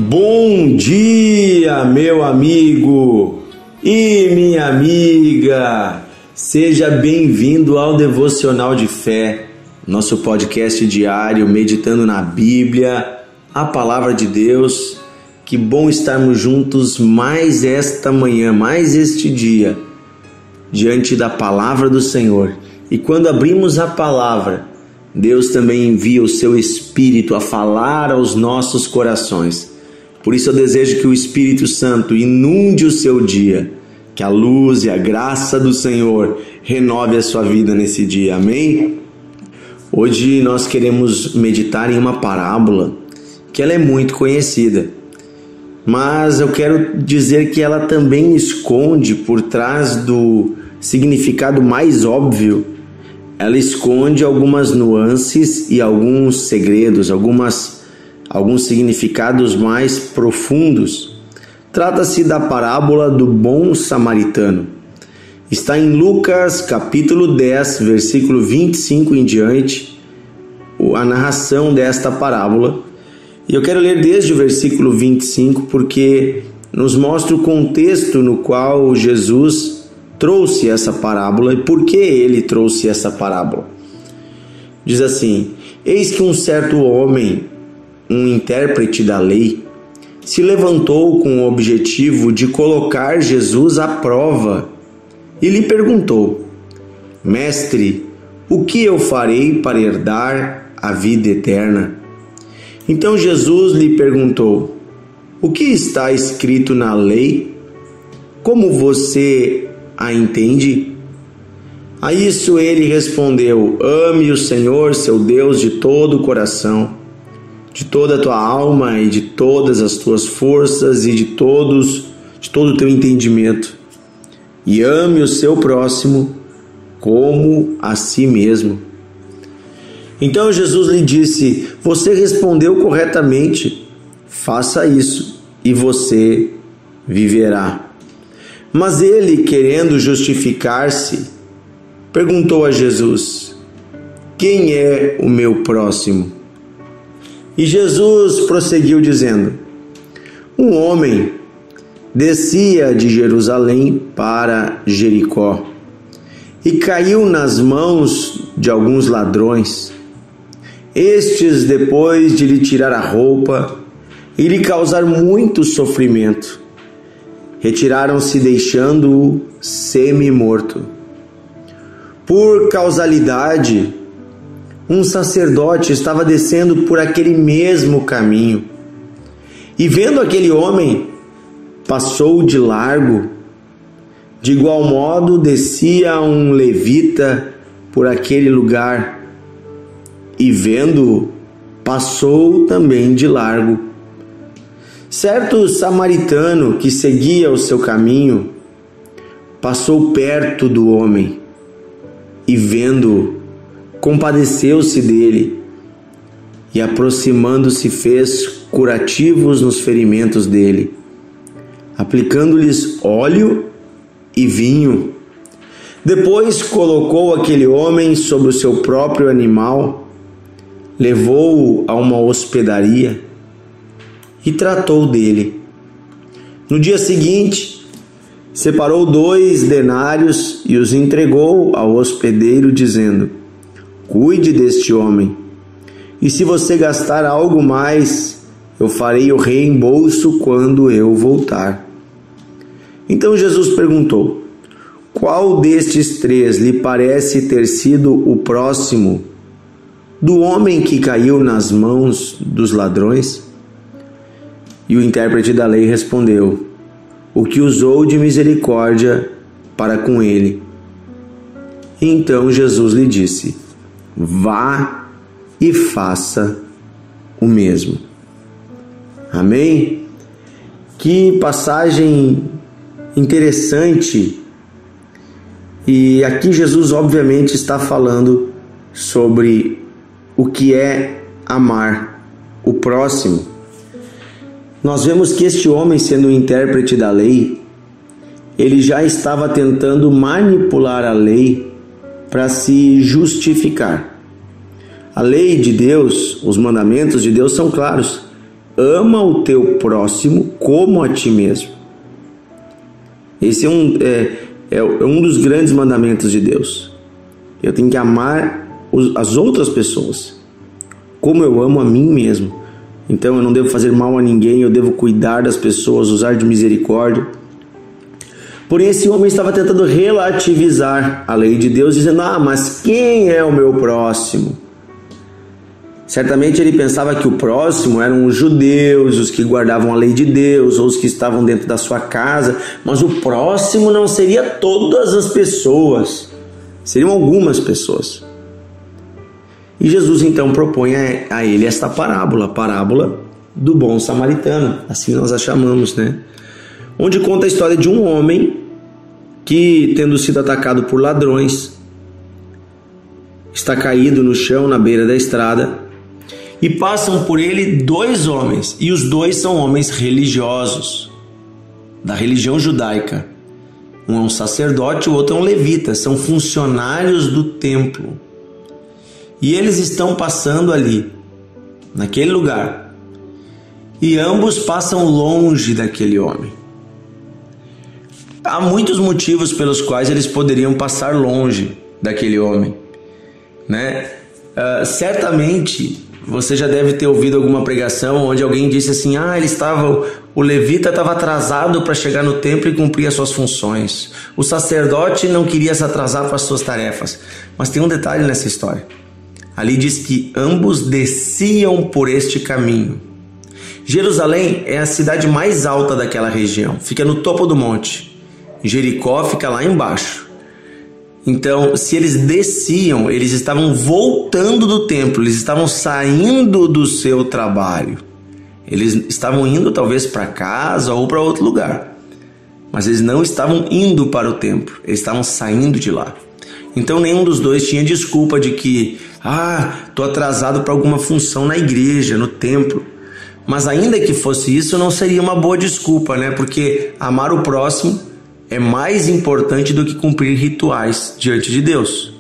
Bom dia, meu amigo e minha amiga! Seja bem-vindo ao Devocional de Fé, nosso podcast diário meditando na Bíblia, a Palavra de Deus. Que bom estarmos juntos mais esta manhã, mais este dia, diante da Palavra do Senhor. E quando abrimos a Palavra, Deus também envia o seu Espírito a falar aos nossos corações. Por isso eu desejo que o Espírito Santo inunde o seu dia, que a luz e a graça do Senhor renove a sua vida nesse dia, amém? Hoje nós queremos meditar em uma parábola que ela é muito conhecida, mas eu quero dizer que ela também esconde por trás do significado mais óbvio, ela esconde algumas nuances e alguns segredos, alguns significados mais profundos. Trata-se da parábola do bom samaritano. Está em Lucas capítulo 10, versículo 25 em diante, a narração desta parábola. E eu quero ler desde o versículo 25 porque nos mostra o contexto no qual Jesus trouxe essa parábola e por que ele trouxe essa parábola. Diz assim: eis que um certo homem, um intérprete da lei, se levantou com o objetivo de colocar Jesus à prova e lhe perguntou: Mestre, o que eu farei para herdar a vida eterna? Então Jesus lhe perguntou: o que está escrito na lei? Como você a entende? A isso ele respondeu: ame o Senhor, seu Deus, de todo o coração, de toda a tua alma e de todas as tuas forças e de todo o teu entendimento, e ame o seu próximo como a si mesmo. Então Jesus lhe disse: você respondeu corretamente, faça isso e você viverá. Mas ele, querendo justificar-se, perguntou a Jesus: quem é o meu próximo? E Jesus prosseguiu dizendo: um homem descia de Jerusalém para Jericó e caiu nas mãos de alguns ladrões. Estes, depois de lhe tirar a roupa e lhe causar muito sofrimento, retiraram-se deixando-o semi-morto. Por causalidade, um sacerdote estava descendo por aquele mesmo caminho e, vendo aquele homem, passou de largo. De igual modo, descia um levita por aquele lugar e, vendo-o, passou também de largo. Certo samaritano que seguia o seu caminho passou perto do homem e, vendo-o, compadeceu-se dele e, aproximando-se, fez curativos nos ferimentos dele, aplicando-lhes óleo e vinho. Depois colocou aquele homem sobre o seu próprio animal, levou-o a uma hospedaria e tratou dele. No dia seguinte, separou 2 denários e os entregou ao hospedeiro, dizendo: cuide deste homem, e se você gastar algo mais, eu farei o reembolso quando eu voltar. Então Jesus perguntou: qual destes 3 lhe parece ter sido o próximo do homem que caiu nas mãos dos ladrões? E o intérprete da lei respondeu: o que usou de misericórdia para com ele. Então Jesus lhe disse: vá e faça o mesmo. Amém? Que passagem interessante. E aqui Jesus obviamente está falando sobre o que é amar o próximo. Nós vemos que este homem, sendo um intérprete da lei, ele já estava tentando manipular a lei para se justificar. A lei de Deus, os mandamentos de Deus são claros. ama o teu próximo como a ti mesmo. Esse é um dos grandes mandamentos de Deus. Eu tenho que amar as outras pessoas como eu amo a mim mesmo. Então eu não devo fazer mal a ninguém, eu devo cuidar das pessoas, usar de misericórdia. Porém, esse homem estava tentando relativizar a lei de Deus, dizendo: mas quem é o meu próximo? Certamente ele pensava que o próximo eram os judeus, os que guardavam a lei de Deus, ou os que estavam dentro da sua casa, mas o próximo não seria todas as pessoas, seriam algumas pessoas. E Jesus então propõe a ele esta parábola, a parábola do bom samaritano, assim nós a chamamos, né? Onde conta a história de um homem que, tendo sido atacado por ladrões, está caído no chão na beira da estrada, e passam por ele 2 homens, e os 2 são homens religiosos, da religião judaica. Um é um sacerdote, o outro é um levita, são funcionários do templo. E eles estão passando ali, naquele lugar, e ambos passam longe daquele homem. Há muitos motivos pelos quais eles poderiam passar longe daquele homem, né? Certamente você já deve ter ouvido alguma pregação onde alguém disse assim: o levita estava atrasado para chegar no templo e cumprir as suas funções. O sacerdote não queria se atrasar para as suas tarefas. Mas tem um detalhe nessa história. Ali diz que ambos desciam por este caminho. Jerusalém é a cidade mais alta daquela região, fica no topo do monte. Jericó fica lá embaixo. Então, se eles desciam, eles estavam voltando do templo, eles estavam saindo do seu trabalho. Eles estavam indo talvez para casa ou para outro lugar, mas eles não estavam indo para o templo, eles estavam saindo de lá. Então nenhum dos dois tinha desculpa de que estou atrasado para alguma função na igreja, no templo. Mas ainda que fosse isso, não seria uma boa desculpa, né? Porque amar o próximo é mais importante do que cumprir rituais diante de Deus.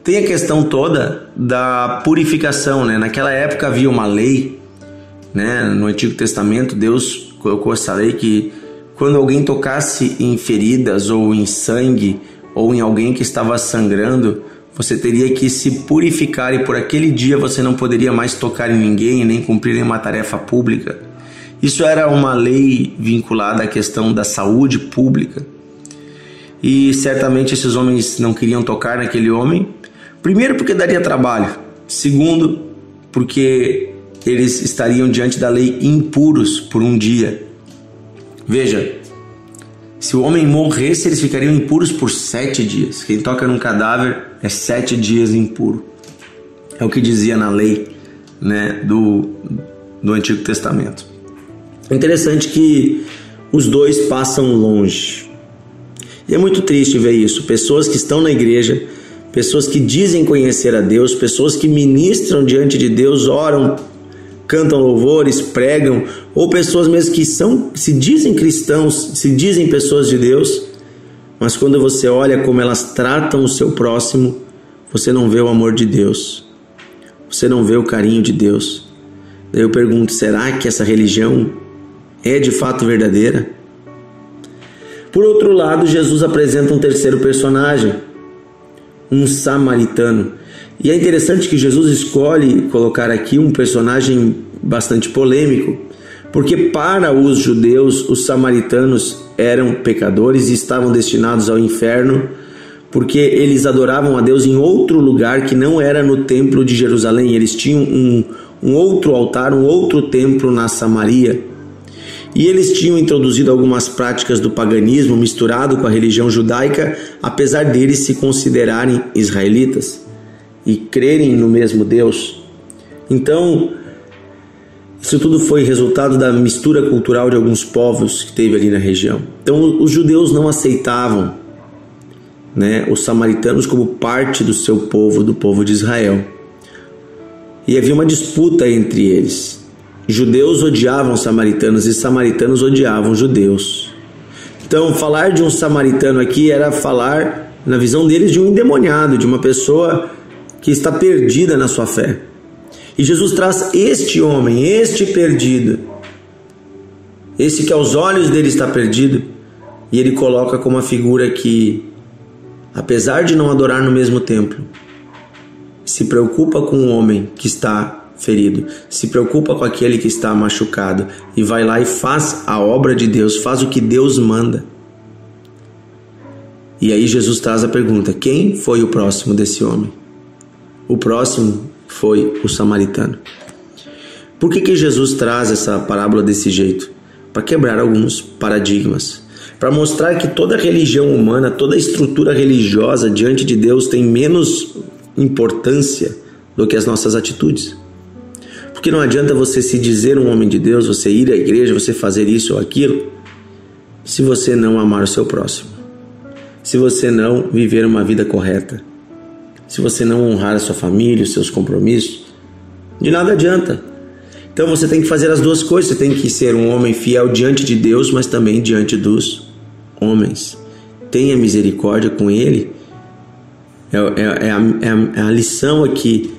Tem a questão toda da purificação, né? Naquela época havia uma lei, né? No Antigo Testamento, Deus colocou essa lei que quando alguém tocasse em feridas ou em sangue ou em alguém que estava sangrando, você teria que se purificar e por aquele dia você não poderia mais tocar em ninguém nem cumprir nenhuma tarefa pública. Isso era uma lei vinculada à questão da saúde pública. E certamente esses homens não queriam tocar naquele homem. Primeiro, porque daria trabalho. Segundo, porque eles estariam diante da lei impuros por um dia. Veja, se o homem morresse, eles ficariam impuros por 7 dias. Quem toca num cadáver é 7 dias impuro. É o que dizia na lei, né, do Antigo Testamento. É interessante que os dois passam longe. E é muito triste ver isso. Pessoas que estão na igreja, pessoas que dizem conhecer a Deus, pessoas que ministram diante de Deus, oram, cantam louvores, pregam, ou pessoas mesmo que se dizem cristãos, se dizem pessoas de Deus, mas quando você olha como elas tratam o seu próximo, você não vê o amor de Deus, você não vê o carinho de Deus. Daí eu pergunto, será que essa religião é de fato verdadeira? Por outro lado, Jesus apresenta um terceiro personagem, um samaritano. E é interessante que Jesus escolhe colocar aqui um personagem bastante polêmico, porque para os judeus, os samaritanos eram pecadores e estavam destinados ao inferno, porque eles adoravam a Deus em outro lugar que não era no templo de Jerusalém. Eles tinham um outro altar, um outro templo na Samaria. E eles tinham introduzido algumas práticas do paganismo misturado com a religião judaica, apesar deles se considerarem israelitas e crerem no mesmo Deus. Então, isso tudo foi resultado da mistura cultural de alguns povos que teve ali na região. Então, os judeus não aceitavam, né, os samaritanos como parte do seu povo, do povo de Israel. E havia uma disputa entre eles. Judeus odiavam samaritanos e samaritanos odiavam judeus. Então, falar de um samaritano aqui era falar, na visão deles, de um endemoniado, de uma pessoa que está perdida na sua fé. E Jesus traz este homem, este perdido, esse que aos olhos dele está perdido, e ele coloca como uma figura que, apesar de não adorar no mesmo templo, se preocupa com o homem que está ferido, se preocupa com aquele que está machucado e vai lá e faz a obra de Deus, faz o que Deus manda. E aí Jesus traz a pergunta: quem foi o próximo desse homem? O próximo foi o samaritano. Por que Jesus traz essa parábola desse jeito? Para quebrar alguns paradigmas, para mostrar que toda religião humana, toda estrutura religiosa diante de Deus tem menos importância do que as nossas atitudes. Porque não adianta você se dizer um homem de Deus, você ir à igreja, você fazer isso ou aquilo, se você não amar o seu próximo, se você não viver uma vida correta, se você não honrar a sua família, os seus compromissos, de nada adianta. Então você tem que fazer as duas coisas. Você tem que ser um homem fiel diante de Deus, mas também diante dos homens. Tenha misericórdia com ele. É a lição aqui.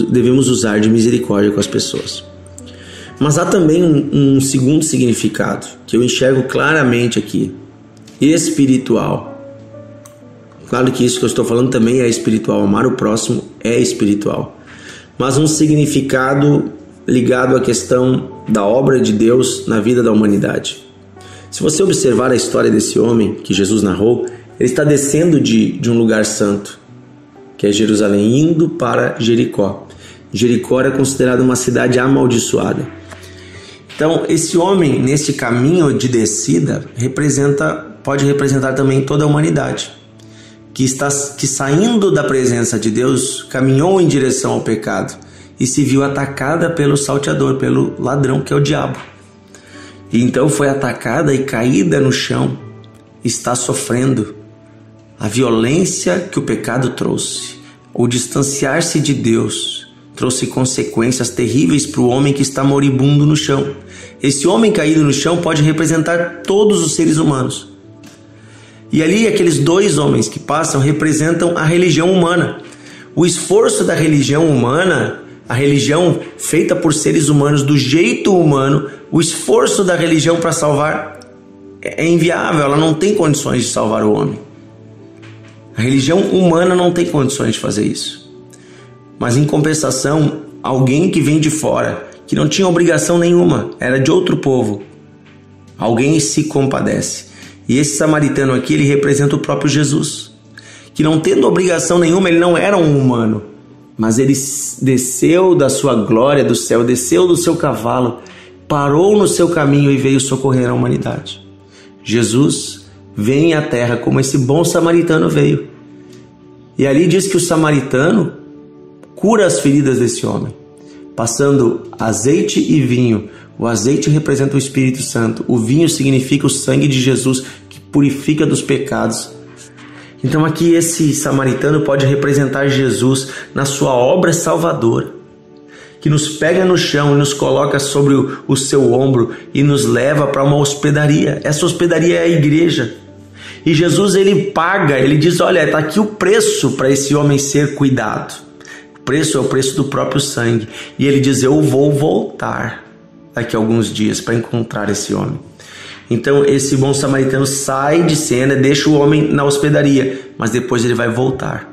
Devemos usar de misericórdia com as pessoas. Mas há também um segundo significado que eu enxergo claramente aqui: espiritual. Claro que isso que eu estou falando também é espiritual. Amar o próximo é espiritual. Mas um significado ligado à questão da obra de Deus na vida da humanidade. Se você observar a história desse homem que Jesus narrou, ele está descendo de um lugar santo, que é Jerusalém, indo para Jericó. Jericó era considerada uma cidade amaldiçoada. Então, esse homem, nesse caminho de descida, pode representar também toda a humanidade, que saindo da presença de Deus, caminhou em direção ao pecado e se viu atacada pelo salteador, pelo ladrão, que é o diabo. E então foi atacada e caída no chão, está sofrendo a violência que o pecado trouxe. O distanciar-se de Deus trouxe consequências terríveis para o homem que está moribundo no chão. Esse homem caído no chão pode representar todos os seres humanos. E ali aqueles dois homens que passam representam a religião humana. O esforço da religião humana, a religião feita por seres humanos do jeito humano, o esforço da religião para salvar é inviável, ela não tem condições de salvar o homem. A religião humana não tem condições de fazer isso. Mas em compensação, alguém que vem de fora, que não tinha obrigação nenhuma, era de outro povo, alguém se compadece. E esse samaritano aqui, ele representa o próprio Jesus, que não tendo obrigação nenhuma, ele não era um humano, mas ele desceu da sua glória do céu, desceu do seu cavalo, parou no seu caminho e veio socorrer a humanidade. Jesus vem à terra como esse bom samaritano veio. E ali diz que o samaritano cura as feridas desse homem, passando azeite e vinho. O azeite representa o Espírito Santo, o vinho significa o sangue de Jesus, que purifica dos pecados. Então aqui esse samaritano pode representar Jesus na sua obra salvadora, que nos pega no chão e nos coloca sobre o seu ombro e nos leva para uma hospedaria. Essa hospedaria é a igreja. E Jesus, ele paga, ele diz: olha, está aqui o preço para esse homem ser cuidado. O preço é o preço do próprio sangue. E ele diz: eu vou voltar daqui a alguns dias para encontrar esse homem. Então esse bom samaritano sai de cena, deixa o homem na hospedaria, mas depois ele vai voltar.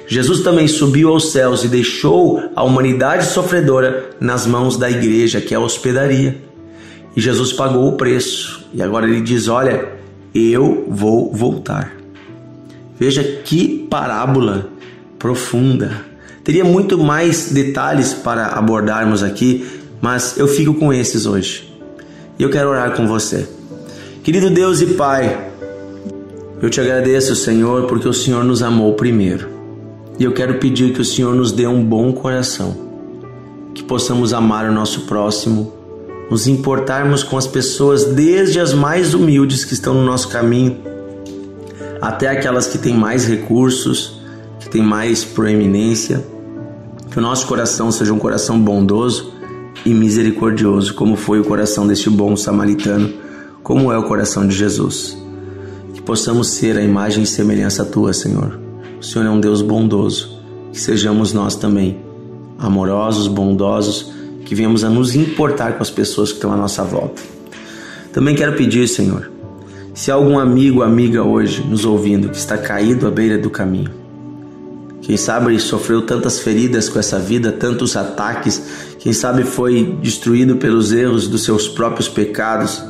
Jesus também subiu aos céus e deixou a humanidade sofredora nas mãos da igreja, que é a hospedaria. E Jesus pagou o preço. E agora ele diz: olha, eu vou voltar. Veja que parábola profunda. Teria muito mais detalhes para abordarmos aqui, mas eu fico com esses hoje. E eu quero orar com você. Querido Deus e Pai, eu te agradeço, Senhor, porque o Senhor nos amou primeiro. E eu quero pedir que o Senhor nos dê um bom coração, que possamos amar o nosso próximo, nos importarmos com as pessoas, desde as mais humildes que estão no nosso caminho, até aquelas que têm mais recursos, que têm mais proeminência. Que o nosso coração seja um coração bondoso e misericordioso, como foi o coração deste bom samaritano, como é o coração de Jesus. Que possamos ser a imagem e semelhança tua, Senhor. O Senhor é um Deus bondoso. Que sejamos nós também amorosos, bondosos, que venhamos a nos importar com as pessoas que estão à nossa volta. Também quero pedir, Senhor, se há algum amigo ou amiga hoje nos ouvindo que está caído à beira do caminho, quem sabe sofreu tantas feridas com essa vida, tantos ataques, quem sabe foi destruído pelos erros dos seus próprios pecados,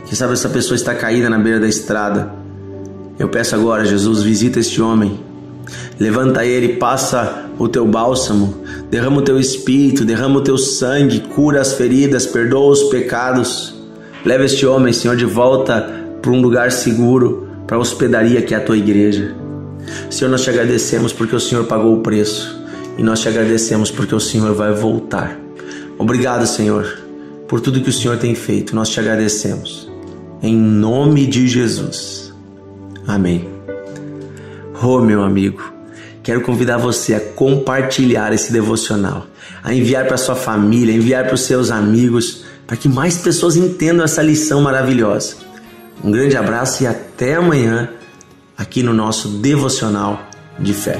quem sabe essa pessoa está caída na beira da estrada. Eu peço agora, Jesus, visita este homem, levanta ele, passa o teu bálsamo, derrama o teu espírito, derrama o teu sangue, cura as feridas, perdoa os pecados. Leva este homem, Senhor, de volta para um lugar seguro, para a hospedaria que é a tua igreja. Senhor, nós te agradecemos porque o Senhor pagou o preço e nós te agradecemos porque o Senhor vai voltar. Obrigado, Senhor, por tudo que o Senhor tem feito. Nós te agradecemos. Em nome de Jesus. Amém. Meu amigo, quero convidar você a compartilhar esse devocional, a enviar para sua família, a enviar para os seus amigos, para que mais pessoas entendam essa lição maravilhosa. Um grande abraço e até amanhã aqui no nosso Devocional de Fé.